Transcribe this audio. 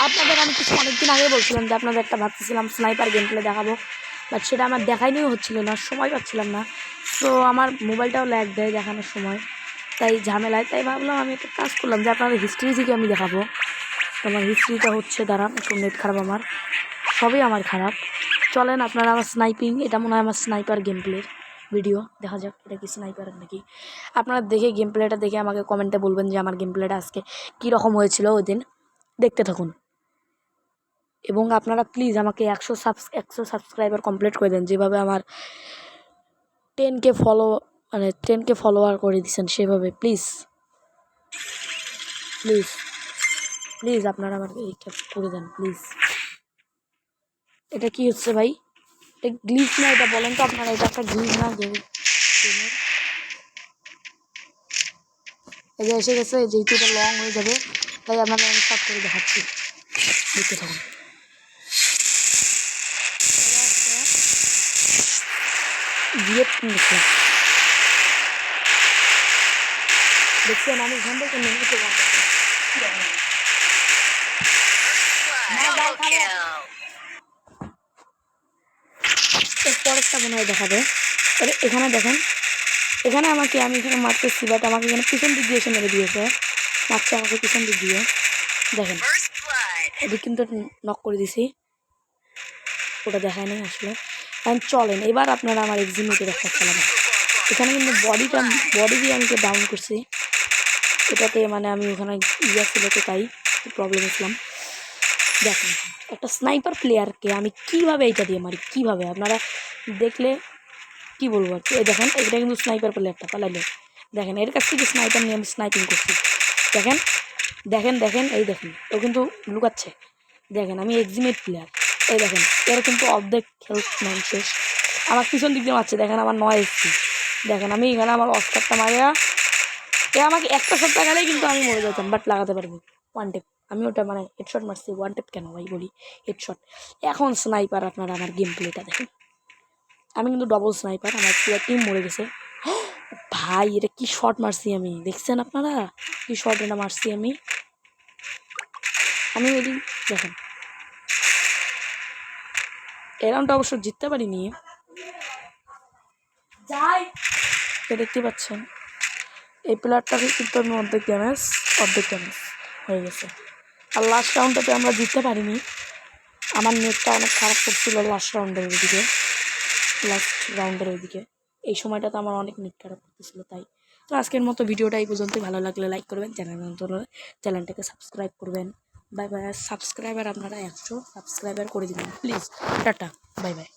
আপনাদের আমি কিছু অনেকদিন আগে বলছিলাম যে আপনাদের একটা ভাবতেছিলাম স্নাইপার গেম প্লে দেখাবো, বাট সেটা আমার দেখাইনিও হচ্ছিল না, সময় পাচ্ছিলাম না। তো আমার মোবাইলটাও ল্যাগ দেয় দেখানোর সময়, তাই ঝামেলায়। তাই ভাবলাম আমি একটা কাজ করলাম যে আপনাদের হিস্ট্রি থেকে আমি দেখাবো। আমার হিস্ট্রিটা হচ্ছে দাঁড়ান, একটু নেট খারাপ, আমার সবই আমার খারাপ। চলেন আপনারা আমার স্নাইপিং, এটা মনে হয় আমার স্নাইপার গেম প্লের ভিডিও, দেখা যাক এটা কি স্নাইপার নাকি। আপনারা দেখে গেম প্লেটা দেখে আমাকে কমেন্টে বলবেন যে আমার গেম প্লেটা আজকে কীরকম হয়েছিল ওই দিন। দেখতে থাকুন এবং আপনারা প্লিজ আমাকে 100 সাবস্ক্রাইবার কমপ্লিট করে দেন, যেভাবে আমার 10K মানে 10K ফলোয়ার করে দিচ্ছেন সেভাবে। প্লিজ প্লিজ প্লিজ আপনারা আমাকে এইটা করে দেন প্লিজ। এটা কি হচ্ছে ভাই? এটা গ্লিচ না? এটা বলেন তো আপনারা, এটা একটা গ্লিচ না? এই যে এসে গেছে, যেহেতু এটা লং হয়ে যাবে তাই আপনাদের আমি শর্ট করে দেখাচ্ছি, দেখতে থাকুন। দেখছেন আমি এখান থেকে নেমে পরেরটা মনে হয় দেখাবে। এখানে দেখেন, এখানে আমি এখানে মারতেছি, বাট আমাকে এখানে পিছন দিক দিয়ে এসে মেরে দিয়েছে, মারছে আমাকে পিছন দিক দিয়ে। দেখেন এদিক কিন্তু নক করে দিছি, ওটা দেখায় নাই আসলে। এখন চলেন এবার আপনারা আমার এক্সিমিটের একটা খেলাবেন। এখানে কিন্তু বডি দিয়ে আমি ডাউন করছি, এটাতে মানে আমি ওখানে ইয়া ছিল তো তাই প্রবলেম হচ্ছিলাম। দেখেন একটা স্নাইপার প্লেয়ারকে আমি কীভাবে এটা দিয়ে মারি, কীভাবে আপনারা দেখলে কি বলবো আর কি। এই দেখেন এটা কিন্তু স্নাইপার প্লেয়ারটা পালাইলো, দেখেন এর কাছ থেকে স্নাইপার নিয়ে আমি স্নাইপিং করছি। দেখেন দেখেন দেখেন এই দেখেন ও কিন্তু লুকাচ্ছে। দেখেন আমি এক্সিমেট প্লেয়ার, এই দেখেন এর কিন্তু অর্ধেক হেল্প নাই, শেষ। আমার পিছন দিক দিয়ে মারছে, দেখেন আমার 9 এসছি। দেখেন আমি এখানে আমার অস্কারটা মারিয়া, এ আমাকে একটা শট লাগালেই কিন্তু আমি মরে যেতাম, বাট লাগাতে পারিনি ওয়ান টেপ। আমি ওটা মানে হেডশট মারছি, ওয়ান টেপ কেন ভাই বলি, হেডশট। এখন স্নাইপার আপনারা আমার গেম প্লেটা দেখেন, আমি কিন্তু ডবল স্নাইপার, আমার পুরো টিম মরে গেছে। ভাই এটা কি শট মারছি আমি, দেখছেন আপনারা কি শট এটা মারছি আমি এটি দেখেন। এই রাউন্ডটা অবশ্য জিততে পারিনি, দেখতে পাচ্ছেন এই প্লেয়ারটাকে কিন্তু আমি অর্ধেক ড্যামেজ হয়ে গেছে। আর লাস্ট রাউন্ডটাতে আমরা জিততে পারিনি, আমার নেটটা অনেক খারাপ করছিল লাস্ট রাউন্ডের ওইদিকে। এই সময়টাতে আমার অনেক নেট খারাপ করতেছিল তাই। তো আজকের মতো ভিডিওটা এই পর্যন্তই, ভালো লাগলে লাইক করবেন, চ্যানেলটাকে সাবস্ক্রাইব করবেন। Bye bye. সাবস্ক্রাইবার আপনারা 100 সাবস্ক্রাইবার করে দিবেন প্লিজ। Tata, bye bye.